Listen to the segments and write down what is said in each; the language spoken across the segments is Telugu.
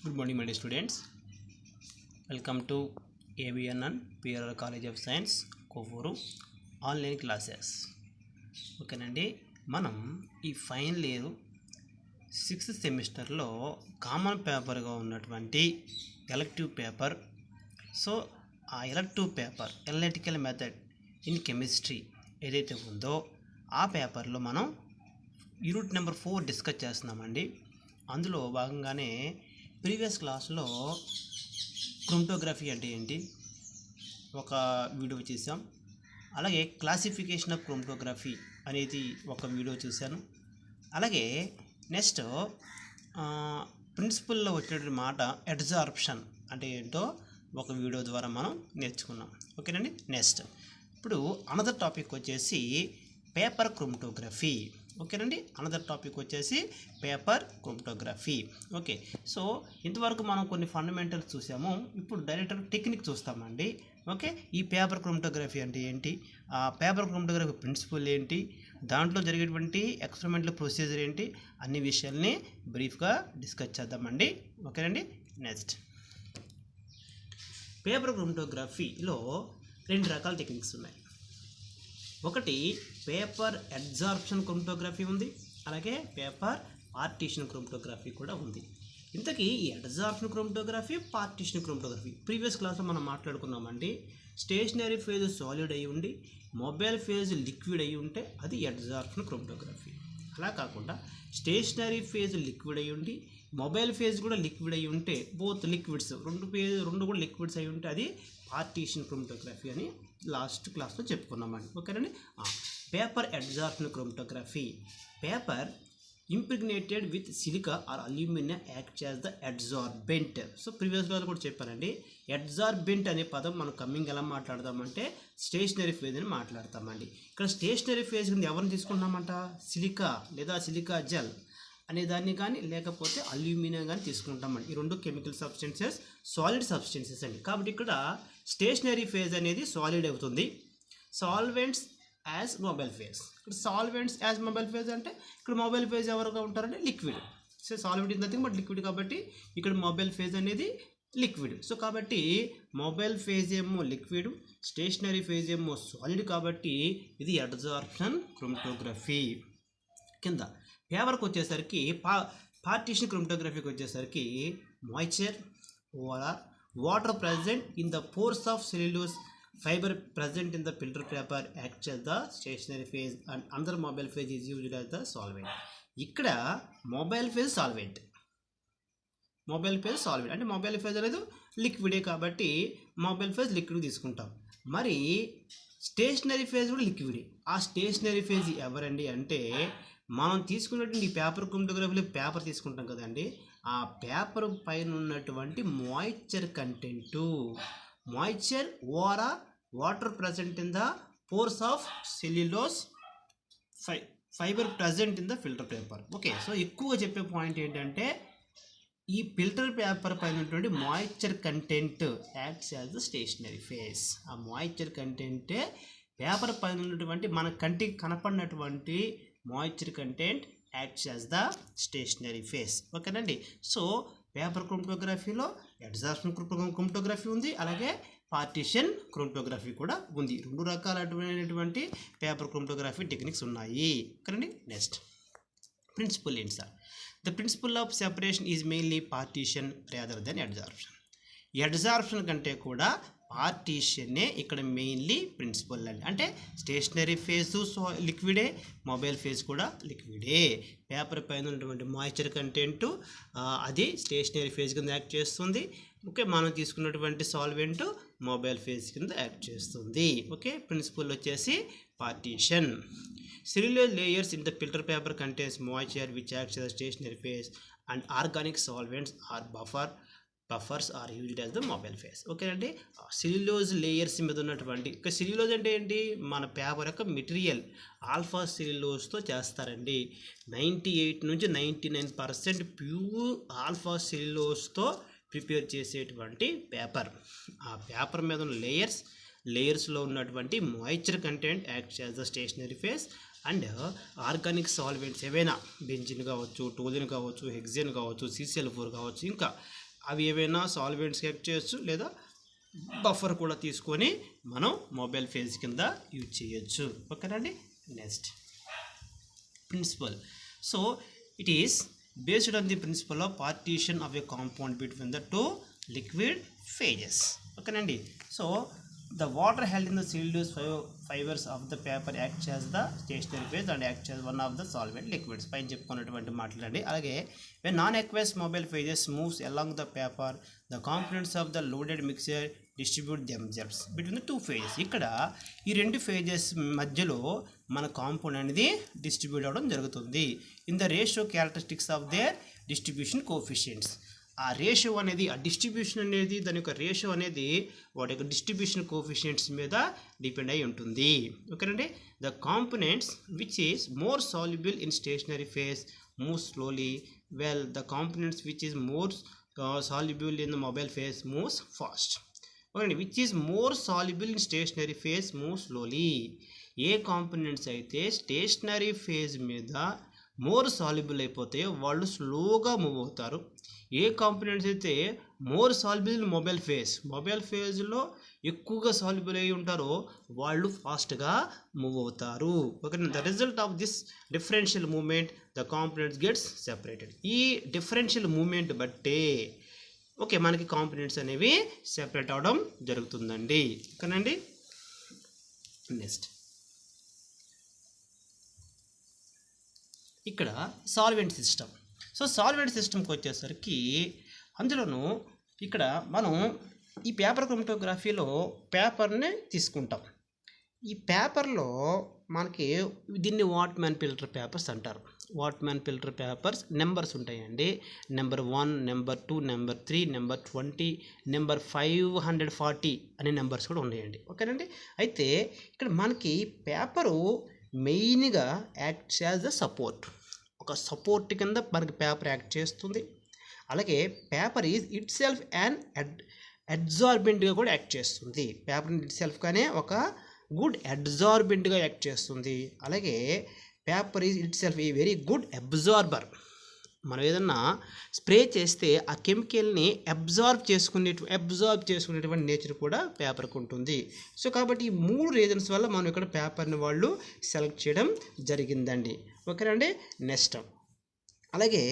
Good morning, my dear students. Welcome to ABNN PRR College of Science Kovuru online classes. ఓకేనండి, మనం ఈ ఫైనల్ ఇయర్ 6th సెమిస్టర్లో కామన్ పేపర్గా ఉన్నటువంటి ఎలెక్టివ్ పేపర్. సో ఆ elective paper analytical method in chemistry ఏదైతే ఉందో ఆ పేపర్లో మనం యూనిట్ నెంబర్ 4 డిస్కస్ చేస్తున్నామండి. అందులో భాగంగానే ప్రీవియస్ క్లాస్లో క్రోమటోగ్రఫీ అంటే ఏంటి ఒక వీడియో చేసాం, అలాగే క్లాసిఫికేషన్ ఆఫ్ క్రోమటోగ్రఫీ అనేది ఒక వీడియో చూశాను. అలాగే నెక్స్ట్ ప్రిన్సిపల్లో వచ్చినటువంటి మాట అబ్జార్ప్షన్ అంటే ఏంటో ఒక వీడియో ద్వారా మనం నేర్చుకున్నాం. ఓకేనండి, నెక్స్ట్ ఇప్పుడు అనదర్ టాపిక్ వచ్చేసి పేపర్ క్రోమటోగ్రఫీ. ఓకేనండి, అనదర్ టాపిక్ వచ్చేసి పేపర్ క్రోమటోగ్రఫీ. ఓకే, సో ఇంతవరకు మనం కొన్ని ఫండమెంటల్స్ చూసాము. ఇప్పుడు డైరెక్ట్ టెక్నిక్ చూస్తామండి. ఓకే, ఈ పేపర్ క్రోమటోగ్రఫీ అంటే ఏంటి, ఆ పేపర్ క్రోమటోగ్రఫీ ప్రిన్సిపల్ ఏంటి, దాంట్లో జరిగేటువంటి ఎక్స్పెరిమెంటల్ ప్రొసీజర్ ఏంటి, అన్ని విషయాల్ని బ్రీఫ్గా డిస్కస్ చేద్దామండి. ఓకేనండి, నెక్స్ట్ పేపర్ క్రోమటోగ్రఫీలో 2 రకాల టెక్నిక్స్ ఉన్నాయి. ఒకటి పేపర్ అబ్జార్ప్షన్ క్రోమటోగ్రఫీ ఉంది, అలాగే పేపర్ పార్టీషన్ క్రోమటోగ్రఫీ కూడా ఉంది. ఇంతకీ ఈ absorption chromatography, partition chromatography previous క్లాస్లో మనం మాట్లాడుకున్నామండి. స్టేషనరీ ఫేజ్ సాలిడ్ అయి ఉండి మొబైల్ ఫేజ్ లిక్విడ్ అయి ఉంటే అది అబ్జార్ప్షన్ క్రోమటోగ్రఫీ. అలా కాకుండా స్టేషనరీ ఫేజ్ లిక్విడ్ అయి ఉండి మొబైల్ ఫేజ్ కూడా లిక్విడ్ అయి ఉంటే, బోత్ లిక్విడ్స్ రెండు కూడా లిక్విడ్స్ అయి ఉంటే అది పార్టీషన్ క్రోమటోగ్రఫీ అని లాస్ట్ క్లాస్లో చెప్పుకున్నామండి. ఓకేనండి, paper absorption chromatography, paper impregnated with silica or aluminium act as the absorbent. So previous class కూడా చెప్పానండి, అబ్జార్బెంట్ అనే పదం మనం కమ్మింగ్ ఎలా మాట్లాడదామంటే స్టేషనరీ ఫేజ్ అని మాట్లాడతామండి. ఇక్కడ స్టేషనరీ ఫేజ్ కింద ఎవరిని తీసుకుంటామంట, సిలికా లేదా సిలికా జెల్ అనే దాన్ని కానీ లేకపోతే అల్యూమినియం కానీ తీసుకుంటామండి. ఈ 2 కెమికల్ సబ్స్టెన్సెస్ సాలిడ్ సబ్స్టెన్సెస్ అండి. కాబట్టి ఇక్కడ స్టేషనరీ ఫేజ్ అనేది సాలిడ్ అవుతుంది. సాల్వెంట్స్ యాజ్ మొబైల్ ఫేజ్, ఇక్కడ సాల్వెంట్స్ యాజ్ మొబైల్ ఫేజ్ అంటే ఇక్కడ మొబైల్ ఫేజ్ ఎవరుగా ఉంటారంటే liquid. So solvent is nothing but liquid, కాబట్టి ఇక్కడ మొబైల్ ఫేజ్ అనేది లిక్విడ్. సో కాబట్టి మొబైల్ ఫేజ్ ఏమో లిక్విడ్, స్టేషనరీ ఫేజ్ ఏమో సాలిడ్, కాబట్టి ఇది అబ్జార్ప్షన్ క్రోమటోగ్రఫీ కింద. పేపర్కి వచ్చేసరికి పార్టీషన్ క్రోమటోగ్రఫీకి వచ్చేసరికి moisture water present in the pores of cellulose fiber present in the filter paper acts as the stationary phase and another mobile phase is used as the solvent. ఇక్కడ మొబైల్ ఫేజ్ సాల్వెంట్ అంటే మొబైల్ ఫేజ్ అనేది లిక్విడే కాబట్టి మొబైల్ ఫేజ్ లిక్విడ్ తీసుకుంటాం. మరి స్టేషనరీ ఫేజ్ కూడా లిక్విడే. ఆ స్టేషనరీ ఫేజ్ ఎవరండి అంటే మనం తీసుకున్నటువంటి పేపర్ క్రోమటోగ్రఫీలో పేపర్ తీసుకుంటాం కదండి, ఆ పేపర్ పైన ఉన్నటువంటి moisture content, moisture water present in the pores of cellulose fibre present in the filter paper. Okay, so ఎక్కువగా చెప్పే పాయింట్ ఏంటంటే ఈ ఫిల్టర్ పేపర్ పైన ఉన్నటువంటి moisture content acts as the stationary phase. ఆ మాయిశ్చర్ కంటెంటే పేపర్ పైన ఉన్నటువంటి మన కంటికి కనపడినటువంటి moisture content acts as the stationary phase. ఓకేనండి, సో పేపర్ క్రోమటోగ్రఫీలో అబ్జార్ప్షన్ క్రోమటోగ్రఫీ ఉంది, అలాగే పార్టీషన్ క్రోమటోగ్రఫీ కూడా ఉంది. 2 రకాలైనటువంటి పేపర్ క్రోమటోగ్రఫీ టెక్నిక్స్ ఉన్నాయి. ఓకేనండి, నెక్స్ట్ ప్రిన్సిపల్ ఏంటి sir? The principle of separation is mainly partition rather than absorption. ఈ అబ్జార్ప్షన్ కంటే కూడా పార్టీషన్నే ఇక్కడ మెయిన్లీ ప్రిన్సిపల్ అండి. అంటే స్టేషనరీ ఫేజ్ లిక్విడే, మొబైల్ ఫేజ్ కూడా లిక్విడే. పేపర్ పైన ఉన్నటువంటి మాయిశ్చర్ కంటెంట్ అది స్టేషనరీ ఫేజ్ కింద యాక్ట్ చేస్తుంది. ఓకే, మనం తీసుకున్నటువంటి సాల్వెంట్ మొబైల్ ఫేజ్ కింద యాక్ట్ చేస్తుంది. ఓకే, ప్రిన్సిపల్ వచ్చేసి partition. Cellulose layers in the filter paper contains moisture which acts as stationery phase and organic solvents or buffers are used as the mobile phase. ఓకేనండి, సెల్యులోజ్ లేయర్స్ మీద ఉన్నటువంటి, ఇక సెల్యులోజ్ అంటే ఏంటి, మన పేపర్ యొక్క మెటీరియల్ ఆల్ఫా సెల్యులోజ్తో చేస్తారండి. 98 నుంచి 99% ప్యూర్ ఆల్ఫా సెల్యులోజ్తో ప్రిపేర్ చేసేటువంటి పేపర్. ఆ పేపర్ మీద ఉన్న లేయర్స్లో ఉన్నటువంటి moisture content acts as the stationary phase and organic solvents ఏవైనా బెంజిన్ కావచ్చు, టోలిన్ కావచ్చు, హెక్సేన్ కావచ్చు, CCl4 కావచ్చు, ఇంకా అవి ఏవైనా సాల్వెంట్స్ యాక్ట్ చేయొచ్చు, లేదా బఫర్ కూడా తీసుకొని మనం మొబైల్ ఫేజ్ కింద యూజ్ చేయొచ్చు. ఓకేనండి. Next principle. So it is based on the principle of partition of a compound between the two liquid phases. Okay nandi. So the water held in the sealed fibers of the paper acts as the stationary phase and acts as one of the solvent liquids. పైన చెప్పుకున్నటువంటి మాటలండి. అలాగే when non-aqueous mobile phases moves along the paper, the components of the loaded mixture distribute themselves between the two phases. ఇక్కడ ఈ రెండు ఫేజెస్ మధ్యలో మన కాంపౌండ్ అనేది డిస్ట్రిబ్యూట్ అవ్వడం జరుగుతుంది. In the ratio characteristics of their distribution coefficients. ఆ రేషియో అనేది, ఆ డిస్ట్రిబ్యూషన్ అనేది, దాని యొక్క రేషియో అనేది వాటి యొక్క డిస్ట్రిబ్యూషన్ కోఎఫిషియెంట్స్ మీద డిపెండ్ అయి ఉంటుంది. ఓకేనండి. The components which is more soluble in stationary phase move slowly, well the components which is more soluble in the mobile phase moves fast. ఓకేనండి. Which is more soluble in stationary phase move slowly. ఏ కాంపోనెంట్స్ అయితే స్టేషనరీ ఫేజ్ మీద మోర్ సాల్యుబుల్ అయిపోతాయో వాళ్ళు స్లోగా మూవ్ అవుతారు. ఏ కాంపోనెంట్స్ అయితే మోర్ సాల్యుబుల్ మొబైల్ ఫేజ్లో ఎక్కువగా సాల్యుబుల్ అయి ఉంటారో వాళ్ళు ఫాస్ట్గా మూవ్ అవుతారు. Okay. The result of this differential movement the components gets separated. ఈ డిఫరెన్షియల్ మూమెంట్ బట్టే ఓకే మనకి కాంపోనెంట్స్ అనేవి సెపరేట్ అవడం జరుగుతుందండి. ఓకేనండి. నెక్స్ట్ ఇక్కడ సాల్వెంట్ సిస్టమ్. సో సాల్వెంట్ సిస్టమ్కి వచ్చేసరికి అందులోనూ ఇక్కడ మనం ఈ పేపర్ క్రోమటోగ్రఫీలో పేపర్ని తీసుకుంటాం. ఈ పేపర్లో మనకి దీన్ని వాట్మ్యాన్ ఫిల్టర్ పేపర్స్ అంటారు. వాట్మ్యాన్ ఫిల్టర్ పేపర్స్ నెంబర్స్ ఉంటాయండి. Number 1, number 2, number 3, number 20, number 540 అనే నెంబర్స్ కూడా ఉన్నాయండి. ఓకేనండి. అయితే ఇక్కడ మనకి పేపరు మెయిన్గా యాక్ట్స్ యాజ్ అ సపోర్ట్. ఒక సపోర్ట్ కింద మనకి పేపర్ యాక్ట్ చేస్తుంది. అలాగే paper is itself and అడ్జార్బెంట్గా కూడా యాక్ట్ చేస్తుంది. పేపర్ ఇట్ సెల్ఫ్గానే ఒక గుడ్ అడ్జార్బెంట్గా యాక్ట్ చేస్తుంది. అలాగే paper is it self a very good absorber. మనం ఏదన్నా స్ప్రే చేస్తే ఆ కెమికల్ని అబ్జార్బ్ చేసుకునేటువంటి నేచర్ కూడా పేపర్కి ఉంటుంది. సో కాబట్టి ఈ 3 రీజన్స్ వల్ల మనం ఇక్కడ పేపర్ని వాళ్ళు సెలెక్ట్ చేయడం జరిగిందండి. ఓకేనండి. నెక్స్ట్ అలాగే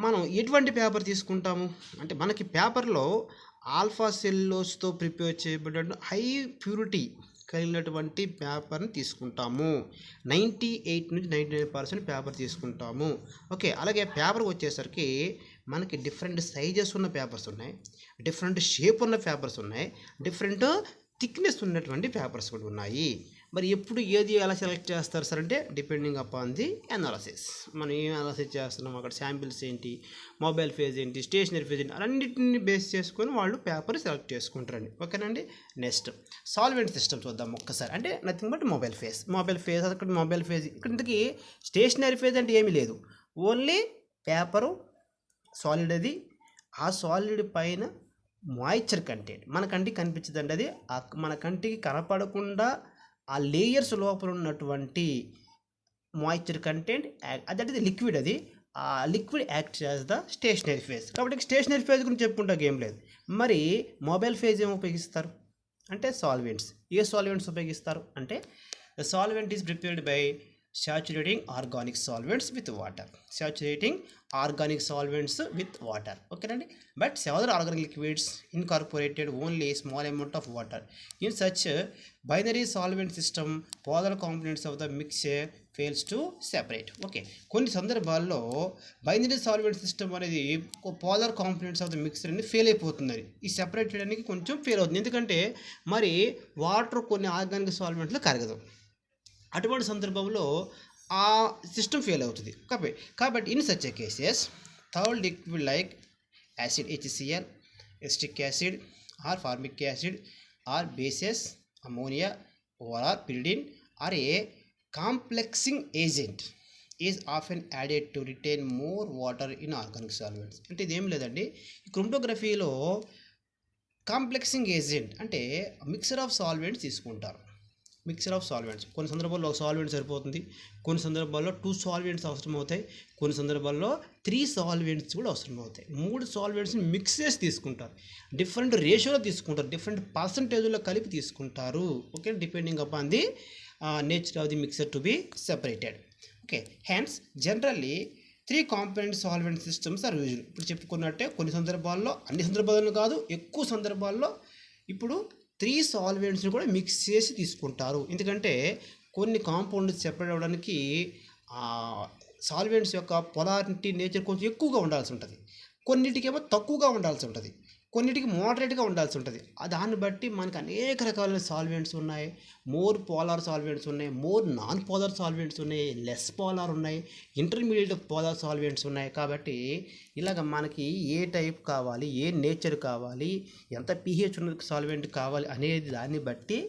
మనం ఎటువంటి పేపర్ తీసుకుంటాము అంటే మనకి పేపర్లో ఆల్ఫా సెల్లోస్తో ప్రిపేర్ చేయబడిన హై ప్యూరిటీ కలిగినటువంటి పేపర్ని తీసుకుంటాము. 98 నుంచి 99% పేపర్ తీసుకుంటాము. ఓకే. అలాగే పేపర్ వచ్చేసరికి మనకి డిఫరెంట్ సైజెస్ ఉన్న పేపర్స్ ఉన్నాయి, డిఫరెంట్ షేప్ ఉన్న పేపర్స్ ఉన్నాయి, డిఫరెంట్ థిక్నెస్ ఉన్నటువంటి పేపర్స్ కూడా ఉన్నాయి. మరి ఎప్పుడు ఏది ఎలా సెలెక్ట్ చేస్తారు సార్ అంటే డిపెండింగ్ అపాన్ ది అనాలసిస్. మనం ఏం అనాలసిస్ చేస్తున్నాం, అక్కడ శాంపిల్స్ ఏంటి, మొబైల్ ఫేజ్ ఏంటి, స్టేషనరీ ఫేజ్ ఏంటి, అన్నింటిని బేస్ చేసుకొని వాళ్ళు పేపర్ సెలెక్ట్ చేసుకుంటారండి. ఓకేనండి. నెక్స్ట్ సాల్వెంట్ సిస్టమ్ చూద్దాం ఒక్కసారి. అంటే నథింగ్ బట్ మొబైల్ ఫేజ్ అక్కడ మొబైల్ ఫేజ్. ఇక్కడ ఇంతకీ స్టేషనరీ ఫేజ్ అంటే ఏమీ లేదు, ఓన్లీ పేపరు సాలిడ్. అది ఆ సాలిడ్ పైన మాయిశ్చర్ కంటెంట్ మన కంటికి కనిపించదండి. అది మన కంటికి కనపడకుండా ఆ లేయర్స్ లోపల ఉన్నటువంటి మాయిశ్చర్ కంటెంట్ అది లిక్విడ్. అది ఆ liquid act as the stationary phase. కాబట్టి స్టేషనరీ ఫేజ్ గురించి చెప్పుకుంటాక ఏం లేదు. మరి మొబైల్ ఫేజ్ ఏమి ఉపయోగిస్తారు అంటే సాల్వెంట్స్. ఏ సాల్వెంట్స్ ఉపయోగిస్తారు అంటే the solvent is prepared by saturating organic solvents with water. Okay, but several organic liquids incorporated only a small amount of water. In such a binary solvent system, polar components of the mixture fails to separate. Okay, కొన్ని సందర్భాల్లో బైనరీ సాల్వెంట్ సిస్టమ్ అనేది polar components of the mixture అనేది ఫెయిల్ అయిపోతుంది. ఈ సెపరేట్ చేయడానికి కొంచెం ఫెయిల్ అవుతుంది. ఎందుకంటే మరి వాటర్ కొన్ని ఆర్గానిక్ సాల్వెంట్లు కరగదు. అటువంటి సందర్భంలో ఆ సిస్టమ్ ఫెయిల్ అవుతుంది. కాబట్టి in such cases third liquid like acid HCl, acetic acid or formic acid or bases ammonia or pyridine or a complexing agent is often added to retain more water in organic solvents. అంటే ఇదేం లేదండి, ఈ క్రోమటోగ్రఫీలో కాంప్లెక్సింగ్ ఏజెంట్ అంటే మిక్సర్ ఆఫ్ సాల్వెంట్స్ తీసుకుంటారు. Mixture of solvents. కొన్ని సందర్భాల్లో ఒక సాల్వెంట్ సరిపోతుంది, కొన్ని సందర్భాల్లో 2 సాల్వెంట్స్ అవసరం అవుతాయి, కొన్ని సందర్భాల్లో 3 సాల్వెంట్స్ కూడా అవసరం అవుతాయి. 3 సాల్వెంట్స్ని మిక్స్ చేసి తీసుకుంటారు, డిఫరెంట్ రేషియోలో తీసుకుంటారు, డిఫరెంట్ పర్సంటేజ్లో కలిపి తీసుకుంటారు. Okay, depending upon the nature of the mixture to be separated. Okay, hence generally 3 component solvent systems are used. ఇప్పుడు చెప్పుకున్నట్టే కొన్ని సందర్భాల్లో, అన్ని సందర్భాల్లో కాదు, ఎక్కువ సందర్భాల్లో ఇప్పుడు 3 సాల్వెంట్స్ని కూడా మిక్స్ చేసి తీసుకుంటారు. ఎందుకంటే కొన్ని కాంపౌండ్స్ సెపరేట్ అవ్వడానికి సాల్వెంట్స్ యొక్క పొలారిటీ నేచర్ కొంచెం ఎక్కువగా ఉండాల్సి ఉంటుంది, కొన్నిటికేమో తక్కువగా ఉండాల్సి ఉంటుంది, కొన్నిటికి మోడరేట్గా ఉండాల్సి ఉంటుంది. దాన్ని బట్టి మనకు అనేక రకాల సాల్వెంట్స్ ఉన్నాయి. మోర్ పోలార్ సాల్వెంట్స్ ఉన్నాయి, మోర్ నాన్ పోలార్ సాల్వెంట్స్ ఉన్నాయి, లెస్ పోలార్ ఉన్నాయి, ఇంటర్మీడియట్ పోలార్ సాల్వెంట్స్ ఉన్నాయి. కాబట్టి ఇలాగ మనకి ఏ టైప్ కావాలి, ఏ నేచర్ కావాలి, ఎంత pH ఉన్న సాల్వెంట్ కావాలి అనేది దాన్ని బట్టి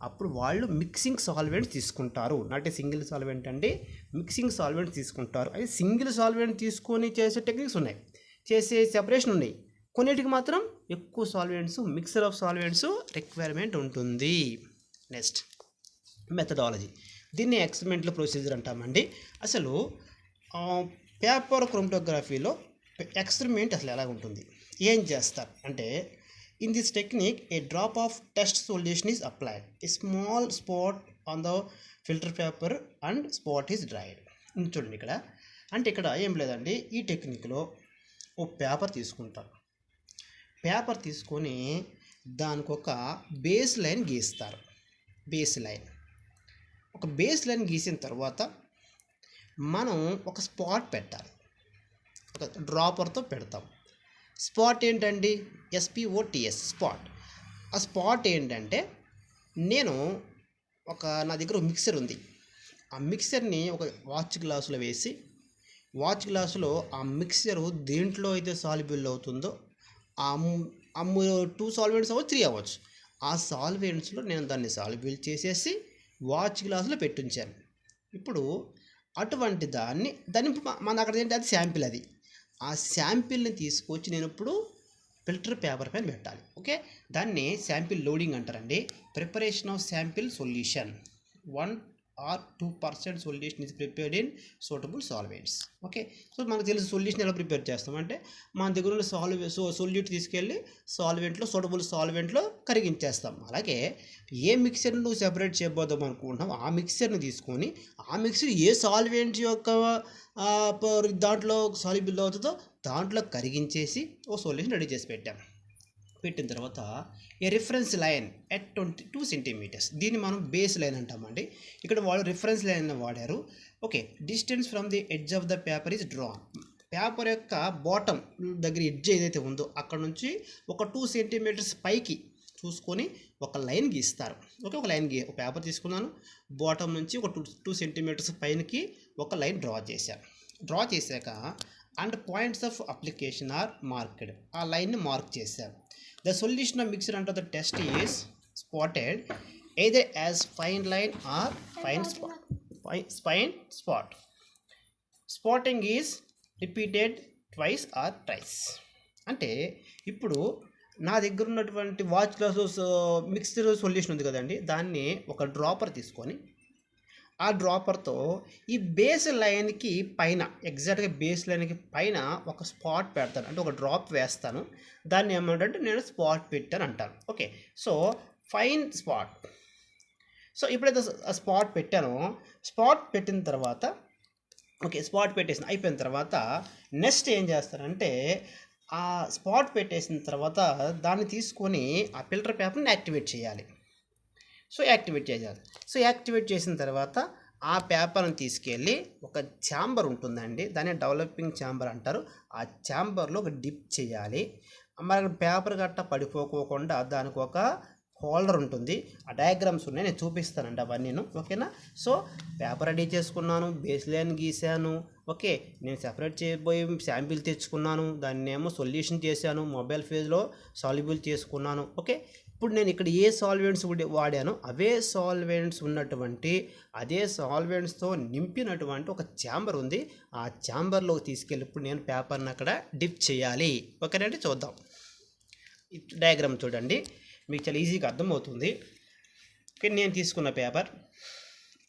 అప్పుడు వాళ్ళు మిక్సింగ్ సాల్వెంట్స్ తీసుకుంటారు. నాట్ ఏ సింగిల్ సాల్వెంట్ అండి, మిక్సింగ్ సాల్వెంట్స్ తీసుకుంటారు. అది సింగిల్ సాల్వెంట్ తీసుకొని చేసే టెక్నిక్స్ ఉన్నాయి, చేసే సెపరేషన్ ఉన్నాయి. కొన్నిటికి మాత్రం ఎక్కువ solvents, mixer of solvents requirement ఉంటుంది. నెక్స్ట్ మెథడాలజీ, దీన్ని ఎక్స్పెరిమెంటల్ ప్రొసీజర్ అంటామండి. అసలు పేపర్ క్రోమటోగ్రఫీలో ఎక్స్పెరిమెంట్ అసలు ఎలా ఉంటుంది, ఏం చేస్తారు అంటే, in this technique A drop of test solution is applied, a small spot on the filter paper and spot is dried. చూడండి ఇక్కడ, అంటే ఇక్కడ ఏం లేదండి, ఈ టెక్నిక్లో ఓ పేపర్ తీసుకుంటారు, పేపర్ తీసుకొని దానికి ఒక బేస్ లైన్ గీస్తారు. ఒక బేస్ లైన్ గీసిన తర్వాత మనం ఒక స్పాట్ పెట్టాలి, ఒక డ్రాపర్తో పెడతాం. స్పాట్ ఏంటండి, SPOTS స్పాట్. ఆ స్పాట్ ఏంటంటే, నా దగ్గర ఒక మిక్సర్ ఉంది, ఆ మిక్సర్ని ఒక వాచ్ గ్లాసులో వేసి, వాచ్ గ్లాసులో ఆ మిక్సరు దేంట్లో అయితే సాల్యుబుల్ అవుతుందో, 2 సాల్వెంట్స్ అవ్వచ్చు, 3 అవ్వచ్చు, ఆ సాల్వెంట్స్లో నేను దాన్ని సాల్యుబుల్ చేసేసి వాచ్ గ్లాసులో పెట్టించాను. ఇప్పుడు అటువంటి దాన్ని మన అక్కడ ఏంటి, అది శాంపిల్. అది ఆ శాంపిల్ని తీసుకొచ్చి నేను ఇప్పుడు ఫిల్టర్ పేపర్ పైన పెట్టాలి. ఓకే, దాన్ని శాంపిల్ లోడింగ్ అంటారండి. Preparation of sample solution, 1 or 2% solution is prepared in suitable solvents. Okay, so మనకు తెలుసు సొల్యూషన్ ఎలా ప్రిపేర్ చేస్తామంటే, మన దగ్గర ఉన్న సొల్యూట్ తీసుకెళ్ళి సాల్వెంట్లో, సూటబుల్ సాల్వెంట్లో కరిగించేస్తాం. అలాగే ఏ మిక్సర్ని నువ్వు సెపరేట్ చేయబోదాం అనుకుంటున్నావు, ఆ మిక్సర్ని తీసుకొని ఆ మిక్సర్ ఏ సాల్వెంట్ యొక్క దాంట్లో సాల్యుబుల్ అవుతుందో దాంట్లో కరిగించేసి ఓ సొల్యూషన్ రెడీ చేసి పెట్టిన తర్వాత ఏ రిఫరెన్స్ లైన్ ఎట్ 22 సెంటీమీటర్స్, దీన్ని మనం బేస్ లైన్ అంటామండి. ఇక్కడ వాళ్ళు రిఫరెన్స్ లైన్ వాడారు. Okay, distance from the edge of the paper is drawn. Paper యొక్క బాటమ్ దగ్గర ఎడ్జ్ ఏదైతే ఉందో అక్కడ నుంచి ఒక 2 సెంటీమీటర్స్ పైకి చూసుకొని ఒక లైన్ గీస్తారు. ఓకే, ఒక పేపర్ తీసుకున్నాను, బాటమ్ నుంచి ఒక 2 సెంటీమీటర్స్ పైనకి ఒక లైన్ డ్రా చేశాక and points of application are marked, ఆ లైన్ని మార్క్ చేశారు. The solution of mixture under the test is spotted either as fine line or fine spot. Spotting is repeated twice or thrice. అంటే ఇప్పుడు నా దగ్గర ఉన్నటువంటి వాచ్ గ్లాస్ మిక్స్చర్ సొల్యూషన్ ఉంది కదండి, దాన్ని ఒక డ్రాపర్ తీసుకొని ఆ డ్రాపర్తో ఈ బేస్ లైన్కి పైన, ఎగ్జాక్ట్గా బేస్ లైన్కి పైన ఒక స్పాట్ పెడతాను, అంటే ఒక డ్రాప్ వేస్తాను. దాన్ని ఏమంటే నేను స్పాట్ పెట్టాను అంటాను. Okay, so fine spot. So ఎప్పుడైతే స్పాట్ పెట్టానో, స్పాట్ పెట్టిన తర్వాత, ఓకే స్పాట్ పెట్టేసిన అయిపోయిన తర్వాత నెక్స్ట్ ఏం చేస్తారంటే, ఆ స్పాట్ పెట్టేసిన తర్వాత దాన్ని తీసుకొని ఆ ఫిల్టర్ పేపర్ని యాక్టివేట్ చేయాలి. సో యాక్టివేట్ చేసిన తర్వాత ఆ పేపర్ని తీసుకెళ్ళి ఒక ఛాంబర్ ఉంటుందండి, దాన్ని డెవలపింగ్ ఛాంబర్ అంటారు. ఆ ఛాంబర్లో ఒక డిప్ చేయాలి. మరి పేపర్ గట్ట పడిపోకోకుండా దానికి ఒక హోల్డర్ ఉంటుంది, ఆ డయాగ్రామ్స్ ఉన్నాయి, నేను చూపిస్తానండి అవన్నీ. ఓకేనా, సో పేపర్ రెడీ చేసుకున్నాను, బేస్ లైన్ గీసాను. ఓకే, నేను సెపరేట్ చేయబోయే శాంపిల్ తెచ్చుకున్నాను, దాన్ని ఏమో సొల్యూషన్ చేశాను, మొబైల్ ఫేజ్లో సాల్యుబుల్ చేసుకున్నాను. ఓకే, ఇప్పుడు నేను ఇక్కడ ఏ సాల్వెంట్స్ వాడానో అవే సాల్వెంట్స్ ఉన్నటువంటి, అదే సాల్వెంట్స్తో నింపినటువంటి ఒక ఛాంబర్ ఉంది. ఆ ఛాంబర్లోకి తీసుకెళ్ళి ఇప్పుడు నేను పేపర్ని అక్కడ డిప్ చేయాలి. ఓకేనండి, చూద్దాం. డయాగ్రామ్ చూడండి, మీకు చాలా ఈజీగా అర్థమవుతుంది. నేను తీసుకున్న పేపర్,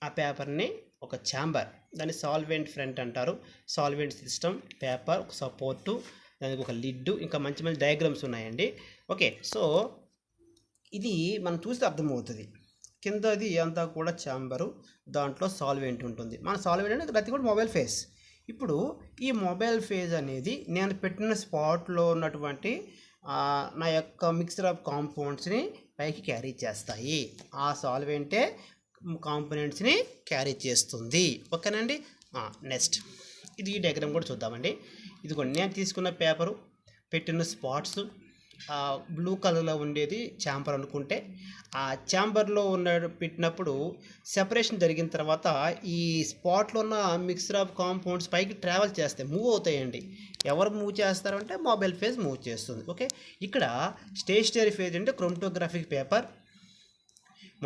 ఆ పేపర్ని ఒక ఛాంబర్, దాన్ని సాల్వెంట్ ఫ్రంట్ అంటారు, సాల్వెంట్ సిస్టమ్, పేపర్, ఒక సపోర్టు, దానికి ఒక లిడ్, ఇంకా మంచి మంచి డయాగ్రామ్స్ ఉన్నాయండి. ఓకే, సో ఇది మనం చూస్తే అర్థమవుతుంది. కిందది అంతా కూడా ఛాంబరు, దాంట్లో సాల్వెంట్ ఉంటుంది. మన సాల్వెంట్ అంటే ప్రతి కూడా మొబైల్ ఫేస్. ఇప్పుడు ఈ మొబైల్ ఫేజ్ అనేది నేను పెట్టిన స్పాట్లో ఉన్నటువంటి నా యొక్క మిక్సర్ ఆఫ్ కాంపౌండ్స్ని పైకి క్యారీ చేస్తాయి. ఆ సాల్వెంటే కాంపోనెంట్స్ని క్యారీ చేస్తుంది. ఓకేనండి. నెక్స్ట్ ఇది ఈ డయాగ్రామ్ కూడా చూద్దామండి. ఇదిగోండి, నేను తీసుకున్న పేపరు, పెట్టిన స్పాట్స్, బ్లూ కలర్లో ఉండేది ఛాంబర్ అనుకుంటే, ఆ ఛాంబర్లో పెట్టినప్పుడు సెపరేషన్ జరిగిన తర్వాత ఈ స్పాట్లో ఉన్న మిక్సర్ ఆఫ్ కాంపౌండ్స్ పైకి ట్రావెల్ చేస్తాయి, మూవ్ అవుతాయండి. ఎవరు మూవ్ చేస్తారంటే మొబైల్ ఫేజ్ మూవ్ చేస్తుంది. ఓకే, ఇక్కడ స్టేషనరీ ఫేజ్ అంటే క్రోమటోగ్రాఫిక్ పేపర్,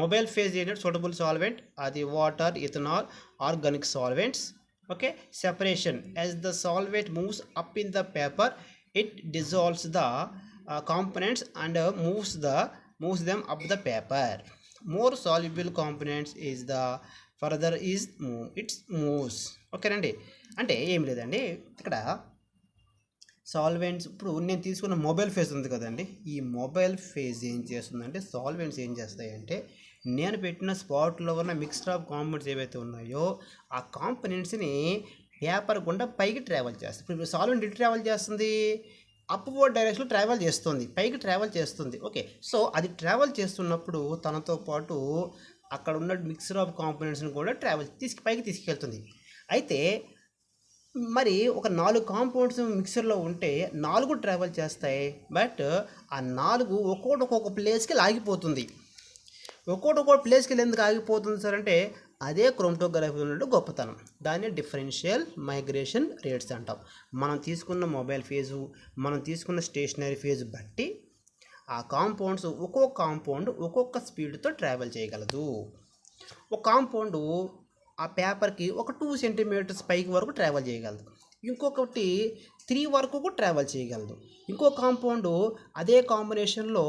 మొబైల్ ఫేజ్ ఏంటంటే సూటబుల్ సాల్వెంట్, అది water, ethanol, organic solvents. Okay, separation as the solvent moves up in the paper, it dissolves the components and moves them up the paper. More soluble components is the further is it moves. ఓకేనండి. అంటే ఏం లేదండి, ఇక్కడ సాల్వెంట్స్, ఇప్పుడు నేను తీసుకున్న మొబైల్ ఫేజ్ ఉంది కదండి, ఈ మొబైల్ ఫేజ్ ఏం చేస్తుందంటే, సాల్వెంట్స్ ఏం చేస్తాయంటే, నేను పెట్టిన స్పాట్లో ఉన్న మిక్స్చర్ ఆఫ్ కాంపోనెంట్స్ ఏవైతే ఉన్నాయో ఆ కాంపోనెంట్స్ని పేపర్ గుండా పైకి ట్రావెల్ చేస్తుంది. ఇప్పుడు సాల్వెంట్ ఇటు ట్రావెల్ చేస్తుంది, అప్వర్డ్ డైరెక్షన్లో ట్రావెల్ చేస్తుంది, పైకి ట్రావెల్ చేస్తుంది. ఓకే, సో అది ట్రావెల్ చేస్తున్నప్పుడు తనతో పాటు అక్కడ ఉన్న మిక్సర్ ఆఫ్ కాంపోనెంట్స్ని కూడా పైకి తీసుకెళ్తుంది. అయితే మరి ఒక 4 కాంపౌండ్స్ మిక్సర్లో ఉంటే 4 ట్రావెల్ చేస్తాయి, బట్ ఆ 4 ఒక్కొక్క ప్లేస్కి లాగిపోతుంది. ఒక్కొక్క ప్లేస్కి ఎందుకు ఆగిపోతుంది సార్ అంటే, అదే క్రోమటోగ్రఫీ ఉన్నట్టు గొప్పతనం. దాన్ని డిఫరెన్షియల్ మైగ్రేషన్ రేట్స్ అంటాం. మనం తీసుకున్న మొబైల్ ఫేజు, మనం తీసుకున్న స్టేషనరీ ఫేజ్ బట్టి ఆ కాంపౌండ్స్, ఒక్కొక్క కాంపౌండ్ ఒక్కొక్క స్పీడ్తో ట్రావెల్ చేయగలదు. ఒక కాంపౌండ్ ఆ పేపర్కి ఒక 2 సెంటీమీటర్స్ పైకి వరకు ట్రావెల్ చేయగలదు, ఇంకొకటి 3 వరకు కూడా ట్రావెల్ చేయగలదు, ఇంకో కాంపౌండ్ అదే కాంబినేషన్లో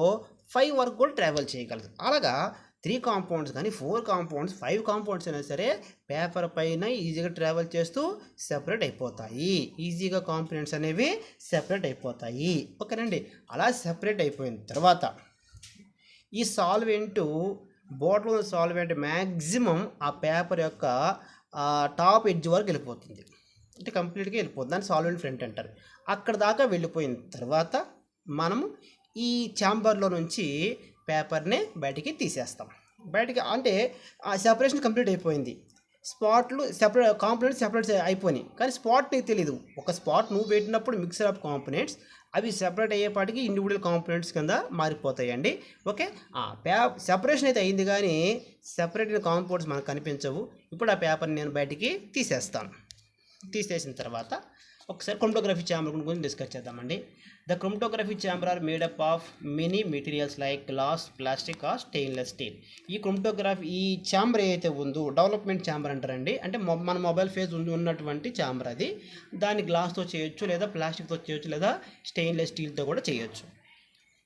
5 వరకు కూడా ట్రావెల్ చేయగలదు. అలాగా 3 కాంపౌండ్స్ కానీ 4 కాంపౌండ్స్ 5 కాంపౌండ్స్ అయినా సరే పేపర్ పైన ఈజీగా ట్రావెల్ చేస్తూ సెపరేట్ అయిపోతాయి. ఈజీగా కాంపోనెంట్స్ అనేవి సెపరేట్ అయిపోతాయి. ఓకేనండి. అలా సెపరేట్ అయిపోయిన తర్వాత ఈ సాల్వెంట్, బాటిల్ సాల్వెంట్ మ్యాక్సిమం ఆ పేపర్ యొక్క టాప్ ఎడ్జ్ వరకు వెళ్ళిపోతుంది, అంటే కంప్లీట్గా వెళ్ళిపోతుంది. దాన్ని సాల్వెంట్ ఫ్రంట్ అంటారు. అక్కడ దాకా వెళ్ళిపోయిన తర్వాత మనము ఈ ఛాంబర్లో నుంచి పేపర్ని బయటికి తీసేస్తాం. బయటికి అంటే ఆ సెపరేషన్ కంప్లీట్ అయిపోయింది. స్పాట్లు సెపరేట్, కాంపోనెంట్స్ సెపరేట్ అయిపోయినాయి, కానీ స్పాట్ నీకు తెలీదు. ఒక స్పాట్ నువ్వు పెట్టినప్పుడు మిక్సర్ ఆఫ్ కాంపోనెంట్స్ అవి సెపరేట్ అయ్యేపాటికి ఇండివిజువల్ కాంపోనెంట్స్ కింద మారిపోతాయండి. ఓకే, సెపరేషన్ అయితే అయింది, కానీ సెపరేట్ కాంపౌండ్స్ మనకు కనిపించవు. ఇప్పుడు ఆ పేపర్ని నేను బయటికి తీసేస్తాను. తీసేసిన తర్వాత ఒకసారి క్రోమటోగ్రఫీ ఛాంబర్ గురించి డిస్కస్ చేద్దామండి. The chromatography chamber are made up of many materials like glass, plastic or stainless steel. ఈ క్రోమటోగ్రఫీ, ఈ ఛాంబర్ ఏదైతే ఉందో డెవలప్మెంట్ ఛాంబర్ అంటారండి. అంటే మన మొబైల్ ఫేజ్ ఉన్నటువంటి ఛాంబర్ అది. దాన్ని గ్లాస్తో చేయొచ్చు, లేదా ప్లాస్టిక్తో చేయొచ్చు, లేదా స్టెయిన్లెస్ స్టీల్తో కూడా చేయొచ్చు.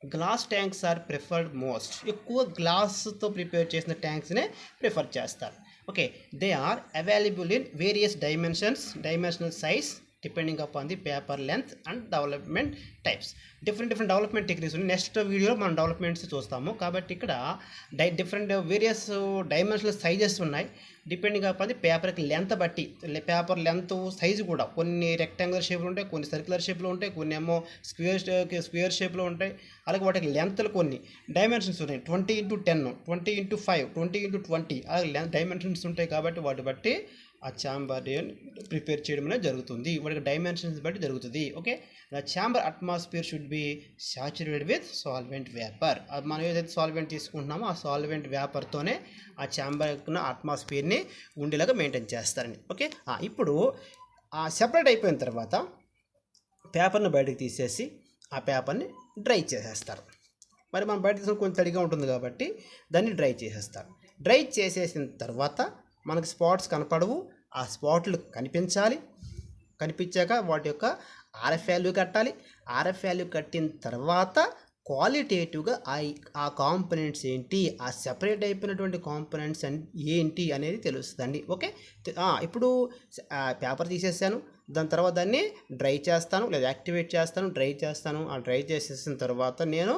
Glass tanks are preferred most. ఎక్కువ గ్లాస్తో ప్రిపేర్ చేసిన ట్యాంక్స్నే ప్రిఫర్ చేస్తారు. Okay, they are available in various dimensional size depending upon the paper length and development types. Different development techniques ఉన్నాయి. నెక్స్ట్ వీడియోలో మనం డెవలప్మెంట్స్ చూస్తాము. కాబట్టి ఇక్కడ డిఫరెంట్ వేరియస్ డైమెన్షనల్ సైజెస్ ఉన్నాయి. డిపెండింగ్ అపాన్ ది పేపర్కి లెంత్ బట్టి, పేపర్ లెంత్ సైజు కూడా కొన్ని రెక్టాంగులర్ షేప్లో ఉంటాయి, కొన్ని సర్క్యులర్ షేప్లో ఉంటాయి, కొన్ని ఏమో స్క్వేర్ షేప్లో ఉంటాయి. అలాగే వాటికి లెంత్లు కొన్ని డైమెన్షన్స్ ఉన్నాయి. 20x10, 20x5, 20x20 అలాగే డైమెన్షన్స్ ఉంటాయి. కాబట్టి వాటి బట్టి ఆ ఛాంబర్ ప్రిపేర్ చేయడం అనేది జరుగుతుంది. వాటికి డైమెన్షన్స్ బట్టి జరుగుతుంది. Okay, the chamber atmosphere should be saturated with solvent vapour. మనం ఏదైతే సాల్వెంట్ తీసుకుంటున్నామో ఆ సాల్వెంట్ వేపర్తోనే ఆ ఛాంబర్ యొక్క అట్మాస్ఫియర్ని ఉండేలాగా మెయింటైన్ చేస్తారండి. ఓకే, ఇప్పుడు సెపరేట్ అయిపోయిన తర్వాత పేపర్ని బయటకు తీసేసి ఆ పేపర్ని డ్రై చేసేస్తారు. మరి మనం బయట తీసుకుని కొంచెం తడిగా ఉంటుంది కాబట్టి దాన్ని డ్రై చేసేస్తారు. డ్రై చేసేసిన తర్వాత మనకు స్పాట్స్ కనపడవు, ఆ స్పాట్లు కనిపించాక వాటి యొక్క ఆర్ఎఫ్ వాల్యూ కట్టాలి. ఆర్ఎఫ్ వాల్యూ కట్టిన తర్వాత క్వాలిటేటివ్గా ఆ కాంపనెంట్స్ ఏంటి, ఆ సెపరేట్ అయిపోయినటువంటి కాంపనెంట్స్ ఏంటి అనేది తెలుస్తుందండి. ఓకే, ఇప్పుడు పేపర్ తీసేసాను, దాని తర్వాత దాన్ని డ్రై చేస్తాను లేదా యాక్టివేట్ చేస్తాను, డ్రై చేస్తాను. ఆ డ్రై చేసేసిన తర్వాత నేను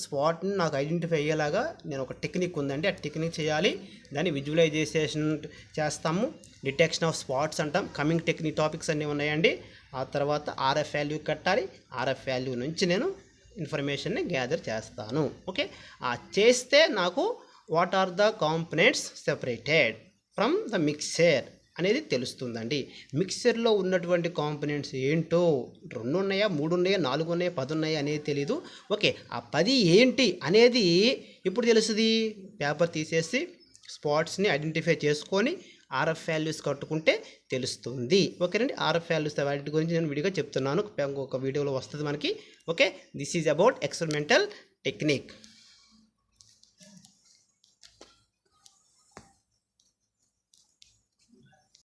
స్పాట్ని నాకు ఐడెంటిఫై అయ్యేలాగా నేను ఒక టెక్నిక్ ఉందండి, ఆ టెక్నిక్ చేయాలి. దాన్ని విజువలైజేషన్ చేస్తాము, డిటెక్షన్ ఆఫ్ స్పాట్స్ అంటాం. కమింగ్ టెక్నిక్ టాపిక్స్ అన్నీ ఉన్నాయండి. ఆ తర్వాత ఆర్ఎఫ్ వాల్యూ కట్టాలి, ఆర్ఎఫ్ వాల్యూ నుంచి నేను ఇన్ఫర్మేషన్ని గ్యాదర్ చేస్తాను. ఓకే, చేస్తే నాకు what are the components separated from the mixture అనేది తెలుస్తుందండి. మిక్సర్లో ఉన్నటువంటి కాంపనెంట్స్ ఏంటో 2 ఉన్నాయా, 3 ఉన్నాయా, 4 ఉన్నాయా, 10 ఉన్నాయా అనేది తెలీదు. ఓకే, ఆ 10 ఏంటి అనేది ఇప్పుడు తెలుస్తుంది. పేపర్ తీసేసి స్పాట్స్ని ఐడెంటిఫై చేసుకొని ఆర్ఎఫ్ వాల్యూస్ కట్టుకుంటే తెలుస్తుంది. ఓకేనండి, ఆర్ఎఫ్ వాల్యూస్ వాటి గురించి నేను విడిగా చెప్తున్నాను, ఒక వీడియోలో వస్తుంది మనకి. Okay, this is about experimental technique.